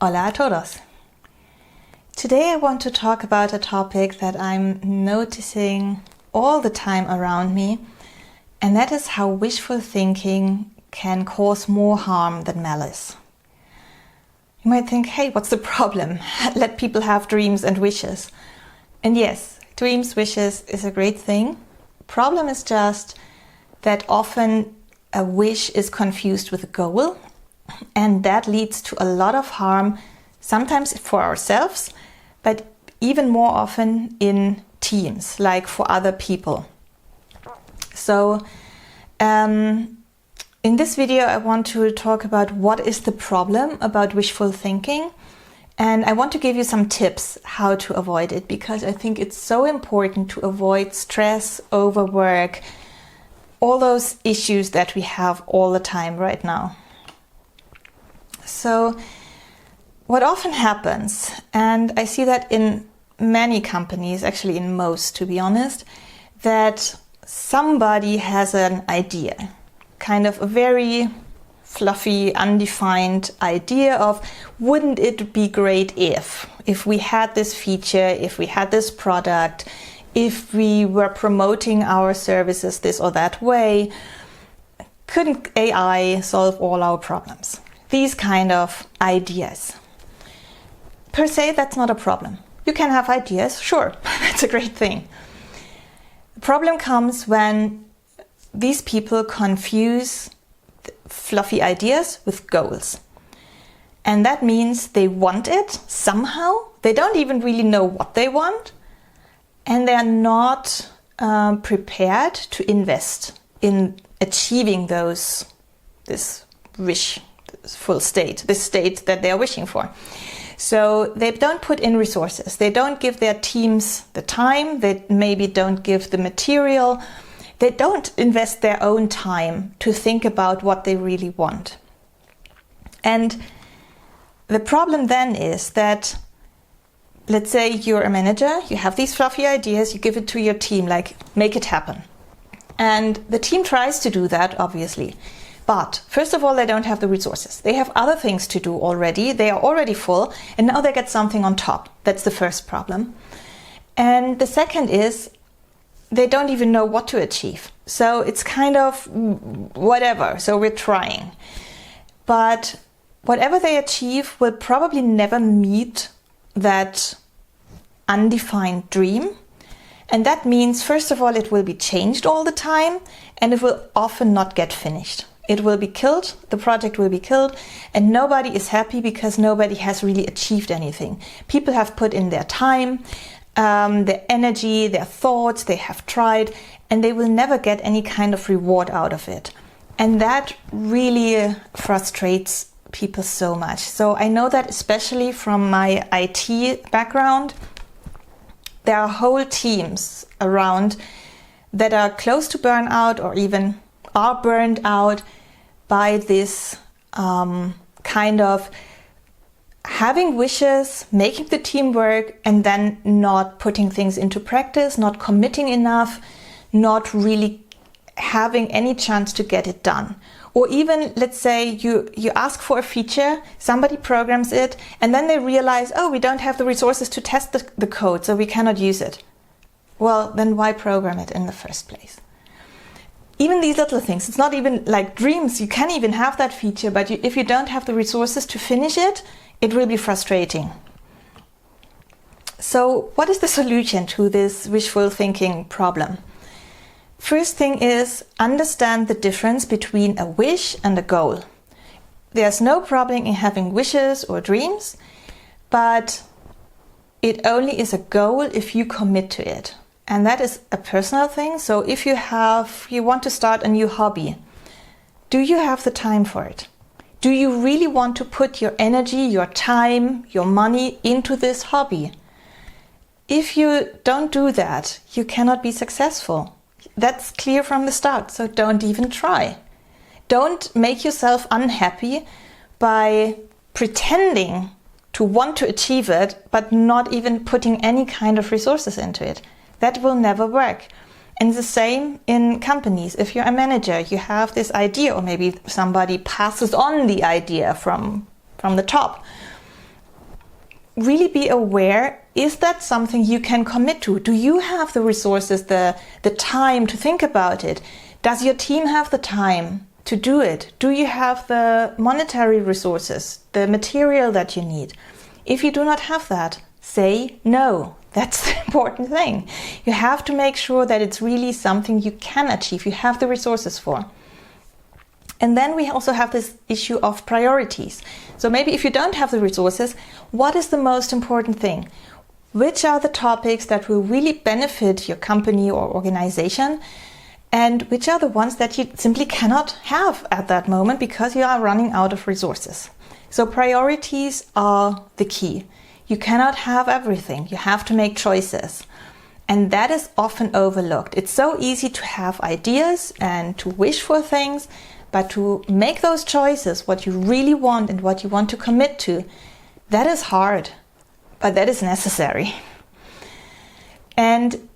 Hola a todos! Today I want to talk about a topic that I'm noticing all the time around me, and that is how wishful thinking can cause more harm than malice. You might think, hey, what's the problem? Let people have dreams and wishes. And yes, dreams, wishes is a great thing. Problem is just that often a wish is confused with a goal, and that leads to a lot of harm, sometimes for ourselves, but even more often in teams, like for other people. So in this video I want to talk about what is the problem about wishful thinking, and I want to give you some tips how to avoid it, because I think it's so important to avoid stress, overwork, all those issues that we have all the time right now. So what often happens, and I see that in many companies, actually in most to be honest, that somebody has an idea, kind of a very fluffy, undefined idea of, wouldn't it be great if we had this feature, if we had this product, if we were promoting our services this or that way, couldn't AI solve all our problems? These kind of ideas. Per se, that's not a problem. You can have ideas, sure, that's a great thing. The problem comes when these people confuse fluffy ideas with goals. And that means they want it somehow, they don't even really know what they want, and they're not prepared to invest in achieving this wishful state, this state that they're wishing for. So they don't put in resources, they don't give their teams the time, they maybe don't give the material, they don't invest their own time to think about what they really want. And the problem then is that, let's say you're a manager, you have these fluffy ideas, you give it to your team, like, make it happen. And the team tries to do that, obviously. But first of all, they don't have the resources. They have other things to do already. They are already full, and now they get something on top. That's the first problem. And the second is, they don't even know what to achieve. So it's kind of whatever. So we're trying. But whatever they achieve will probably never meet that undefined dream. And that means, first of all, it will be changed all the time, and it will often not get finished. It will be killed, the project will be killed, and nobody is happy because nobody has really achieved anything. People have put in their time, their energy, their thoughts, they have tried, and they will never get any kind of reward out of it. And that really frustrates people so much. So I know that especially from my IT background, there are whole teams around that are close to burnout or even are burned out by this kind of having wishes, making the team work, and then not putting things into practice, not committing enough, not really having any chance to get it done. Or even, let's say you ask for a feature, somebody programs it, and then they realize, oh, we don't have the resources to test the code, so we cannot use it. Well, then why program it in the first place? Even these little things, it's not even like dreams, you can even have that feature, but if you don't have the resources to finish it, it will be frustrating. So what is the solution to this wishful thinking problem? First thing is, understand the difference between a wish and a goal. There's no problem in having wishes or dreams, but it only is a goal if you commit to it. And that is a personal thing. So if you want to start a new hobby, do you have the time for it? Do you really want to put your energy, your time, your money into this hobby? If you don't do that, you cannot be successful. That's clear from the start, so don't even try. Don't make yourself unhappy by pretending to want to achieve it, but not even putting any kind of resources into it. That will never work. And the same in companies. If you're a manager, you have this idea, or maybe somebody passes on the idea from the top. really be aware, is that something you can commit to? Do you have the resources, the time to think about it? Does your team have the time to do it? Do you have the monetary resources, the material that you need? If you do not have that, say no. That's the important thing. You have to make sure that it's really something you can achieve, you have the resources for. And then we also have this issue of priorities. So maybe if you don't have the resources, what is the most important thing? Which are the topics that will really benefit your company or organization? And which are the ones that you simply cannot have at that moment because you are running out of resources? So priorities are the key. You cannot have everything. You have to make choices. And that is often overlooked. It's so easy to have ideas and to wish for things, but to make those choices, what you really want and what you want to commit to, that is hard, but that is necessary. And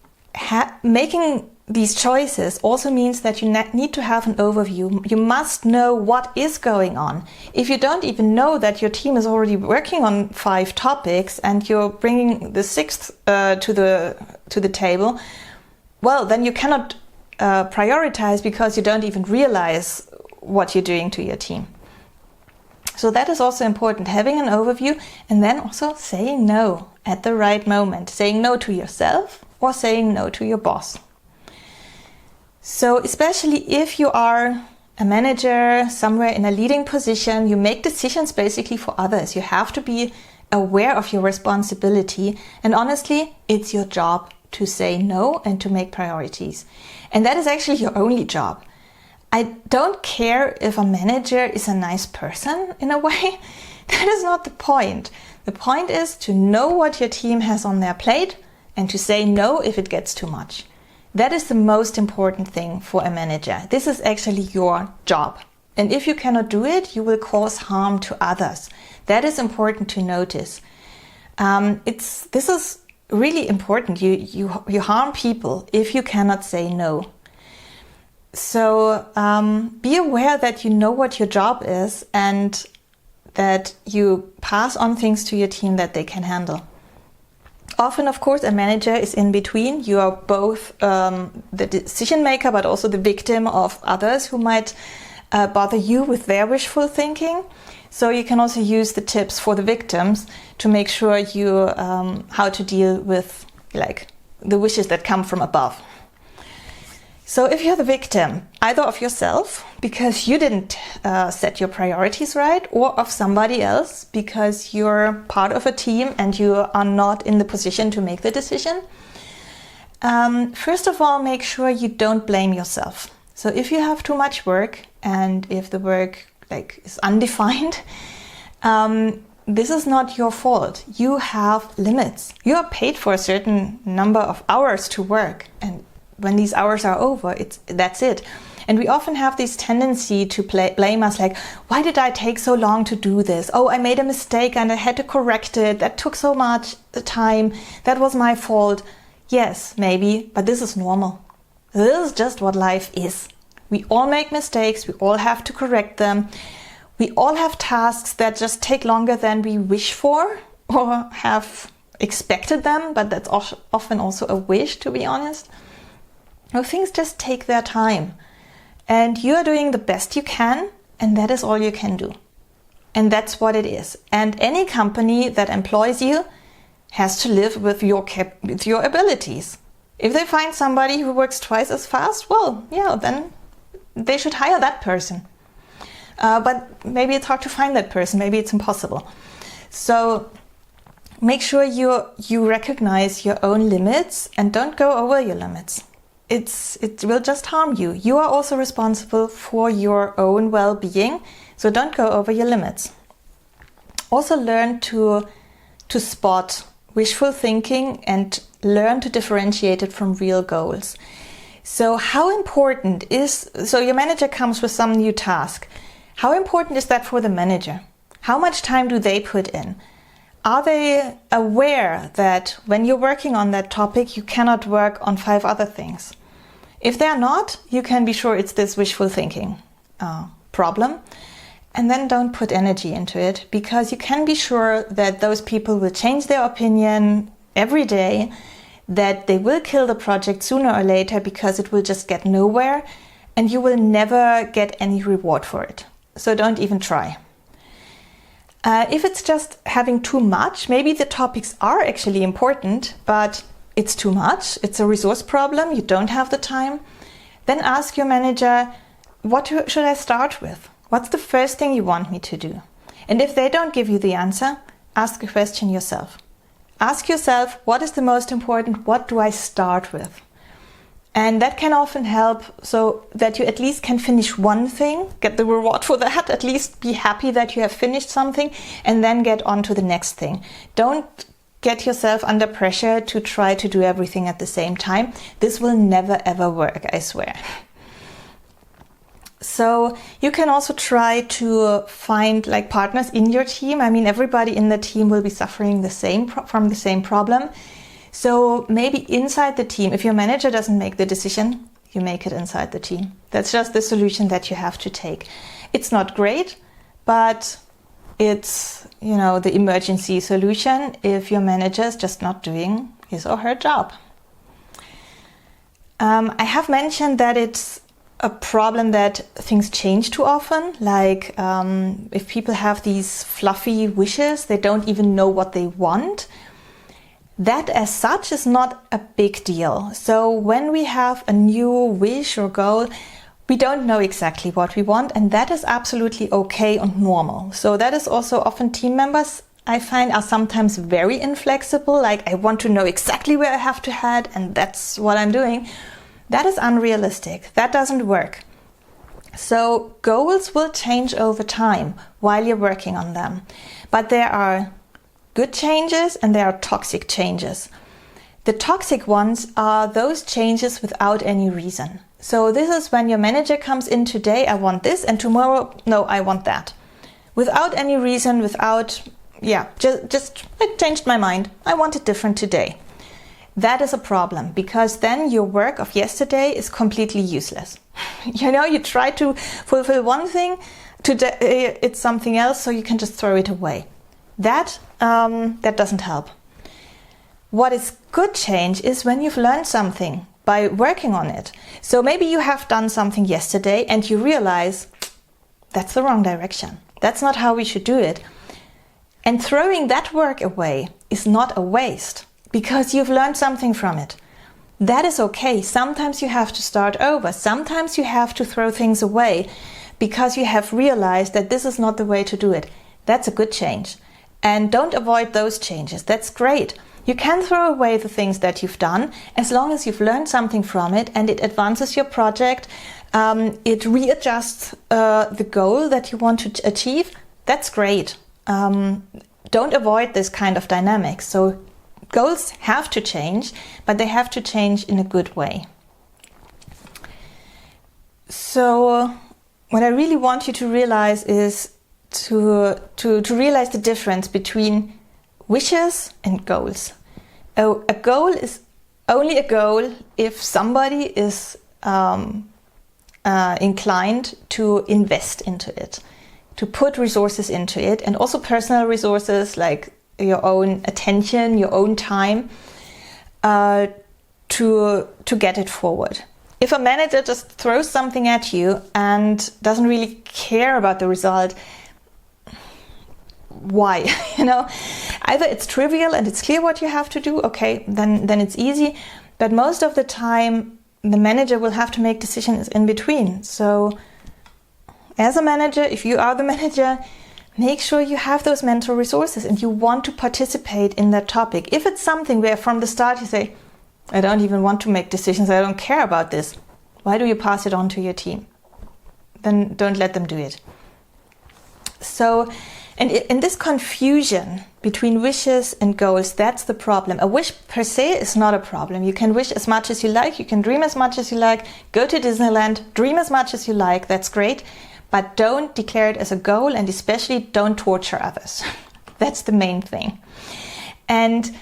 making these choices also means that you need to have an overview. You must know what is going on. If you don't even know that your team is already working on 5 topics and you're bringing the 6th to the table, well, then you cannot prioritize because you don't even realize what you're doing to your team. So that is also important, having an overview and then also saying no at the right moment, saying no to yourself or saying no to your boss. So especially if you are a manager somewhere in a leading position, you make decisions basically for others. You have to be aware of your responsibility. And honestly, it's your job to say no and to make priorities. And that is actually your only job. I don't care if a manager is a nice person in a way. That is not the point. The point is to know what your team has on their plate and to say no if it gets too much. That is the most important thing for a manager. This is actually your job. And if you cannot do it, you will cause harm to others. That is important to notice. This is really important. You harm people if you cannot say no. So be aware that you know what your job is and that you pass on things to your team that they can handle. Often, of course, a manager is in between. You are both the decision maker, but also the victim of others who might bother you with their wishful thinking. So you can also use the tips for the victims to make sure you how to deal with like the wishes that come from above. So if you're the victim, either of yourself, because you didn't set your priorities right, or of somebody else, because you're part of a team and you are not in the position to make the decision, first of all, make sure you don't blame yourself. So if you have too much work and if the work is undefined, this is not your fault. You have limits. You are paid for a certain number of hours to work, and when these hours are over, that's it. And we often have this tendency to blame us like, why did I take so long to do this? Oh, I made a mistake and I had to correct it. That took so much time. That was my fault. Yes, maybe, but this is normal. This is just what life is. We all make mistakes. We all have to correct them. We all have tasks that just take longer than we wish for or have expected them, but that's often also a wish, to be honest. No, things just take their time. And you are doing the best you can, and that is all you can do. And that's what it is. And any company that employs you has to live with your abilities. If they find somebody who works twice as fast, well, yeah, then they should hire that person. But maybe it's hard to find that person. Maybe it's impossible. So make sure you recognize your own limits and don't go over your limits. It will just harm you. You are also responsible for your own well-being, so don't go over your limits. Also learn to spot wishful thinking and learn to differentiate it from real goals. So your manager comes with some new task. How important is that for the manager? How much time do they put in? Are they aware that when you're working on that topic, you cannot work on 5 other things? If they're not, you can be sure it's this wishful thinking problem. and then don't put energy into it, because you can be sure that those people will change their opinion every day, that they will kill the project sooner or later because it will just get nowhere and you will never get any reward for it. So don't even try. If it's just having too much, maybe the topics are actually important, but it's too much, it's a resource problem, you don't have the time, then ask your manager, what should I start with? What's the first thing you want me to do? And if they don't give you the answer, ask a question yourself. Ask yourself, what is the most important? What do I start with? And that can often help so that you at least can finish one thing, get the reward for that, at least be happy that you have finished something, and then get on to the next thing. Don't get yourself under pressure to try to do everything at the same time. This will never ever work, I swear. So you can also try to find like partners in your team. I mean, everybody in the team will be suffering from the same problem. So maybe inside the team, if your manager doesn't make the decision, you make it inside the team. That's just the solution that you have to take. It's not great, but it's, the emergency solution if your manager is just not doing his or her job. I have mentioned that it's a problem that things change too often. Like if people have these fluffy wishes, they don't even know what they want. That as such is not a big deal. So when we have a new wish or goal, we don't know exactly what we want, and that is absolutely okay and normal. So that is also often team members I find are sometimes very inflexible, like I want to know exactly where I have to head and that's what I'm doing. That is unrealistic. That doesn't work. So goals will change over time while you're working on them. But there are good changes and there are toxic changes. The toxic ones are those changes without any reason. So this is when your manager comes in today, I want this, and tomorrow, no, I want that. Without any reason, just I changed my mind. I want it different today. That is a problem, because then your work of yesterday is completely useless. You try to fulfill one thing, today it's something else, so you can just throw it away. That doesn't help. What is good change is when you've learned something by working on it. So maybe you have done something yesterday and you realize that's the wrong direction. That's not how we should do it. And throwing that work away is not a waste, because you've learned something from it. That is okay. Sometimes you have to start over. Sometimes you have to throw things away because you have realized that this is not the way to do it. That's a good change. And don't avoid those changes. That's great. You can throw away the things that you've done as long as you've learned something from it and it advances your project. It readjusts the goal that you want to achieve. That's great. Don't avoid this kind of dynamic. So goals have to change, but they have to change in a good way. So what I really want you to realize is to realize the difference between wishes and goals. A goal is only a goal if somebody is inclined to invest into it, to put resources into it, and also personal resources like your own attention, your own time, to get it forward. If a manager just throws something at you and doesn't really care about the result, why? Either it's trivial and it's clear what you have to do, okay, then it's easy. But most of the time, the manager will have to make decisions in between. So as a manager, if you are the manager, make sure you have those mental resources and you want to participate in that topic. If it's something where from the start you say, I don't even want to make decisions, I don't care about this, why do you pass it on to your team? Then don't let them do it. So, and in this confusion between wishes and goals, that's the problem. A wish per se is not a problem. You can wish as much as you like, you can dream as much as you like, go to Disneyland, dream as much as you like, that's great. But don't declare it as a goal, and especially don't torture others. That's the main thing. And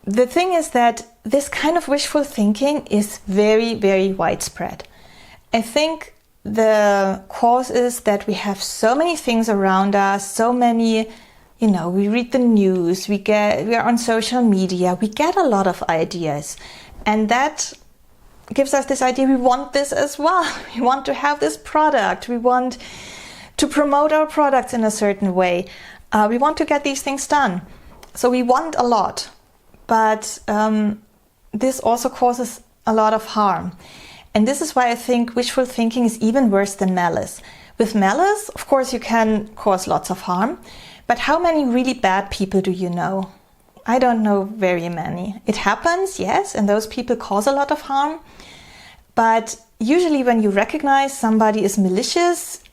the thing is that this kind of wishful thinking is very, very widespread. I think the cause is that we have so many things around us, so many, we read the news, we are on social media, we get a lot of ideas, and that gives us this idea we want this as well. We want to have this product, we want to promote our products in a certain way, we want to get these things done. So we want a lot, but this also causes a lot of harm. And this is why I think wishful thinking is even worse than malice. With malice, of course, you can cause lots of harm, but how many really bad people do you know? I don't know very many. It happens, yes, and those people cause a lot of harm, but usually when you recognize somebody is malicious,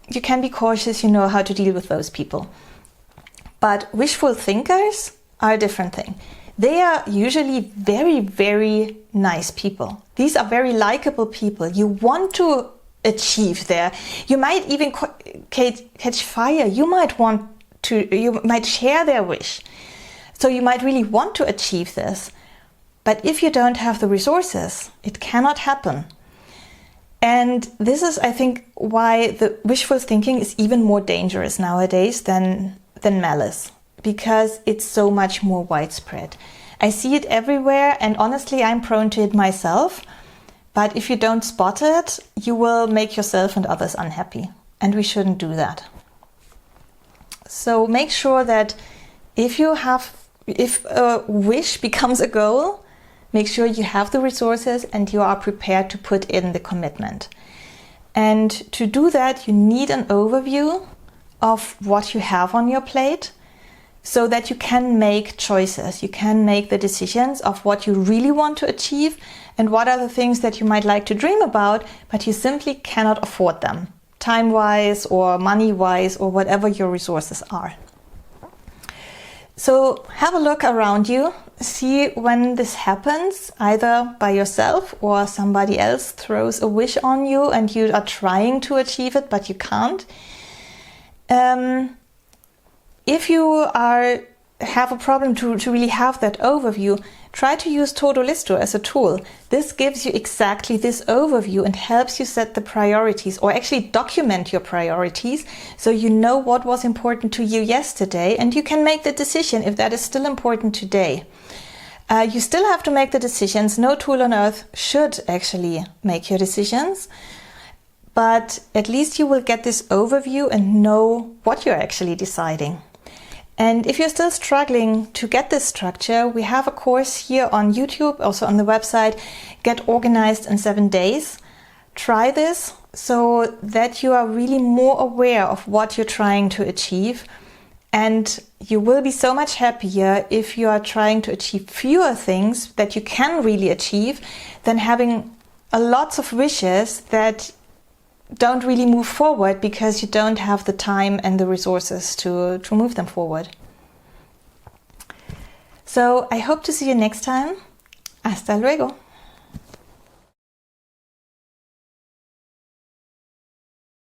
you can be cautious, you know how to deal with those people. But wishful thinkers are a different thing. They are usually very, very nice people. These are very likable people. You want to achieve there. You might even catch fire. You might share their wish. So you might really want to achieve this. But if you don't have the resources, it cannot happen. And this is, I think, why the wishful thinking is even more dangerous nowadays than malice, because it's so much more widespread. I see it everywhere, and honestly, I'm prone to it myself. But if you don't spot it, you will make yourself and others unhappy. And we shouldn't do that. So make sure that if a wish becomes a goal, make sure you have the resources and you are prepared to put in the commitment. And to do that, you need an overview of what you have on your plate so that you can make choices. You can make the decisions of what you really want to achieve and what are the things that you might like to dream about, but you simply cannot afford them, time-wise or money-wise or whatever your resources are. So have a look around you, see when this happens, either by yourself or somebody else throws a wish on you and you are trying to achieve it, but you can't. If you have a problem to really have that overview, try to use Todo-Listo as a tool. This gives you exactly this overview and helps you set the priorities, or actually document your priorities, so you know what was important to you yesterday and you can make the decision if that is still important today. You still have to make the decisions. No tool on earth should actually make your decisions, but at least you will get this overview and know what you're actually deciding. And if you're still struggling to get this structure, we have a course here on YouTube, also on the website, Get Organized in 7 Days. Try this so that you are really more aware of what you're trying to achieve. And you will be so much happier if you are trying to achieve fewer things that you can really achieve than having lots of wishes that don't really move forward because you don't have the time and the resources to move them forward. So I hope to see you next time. Hasta luego.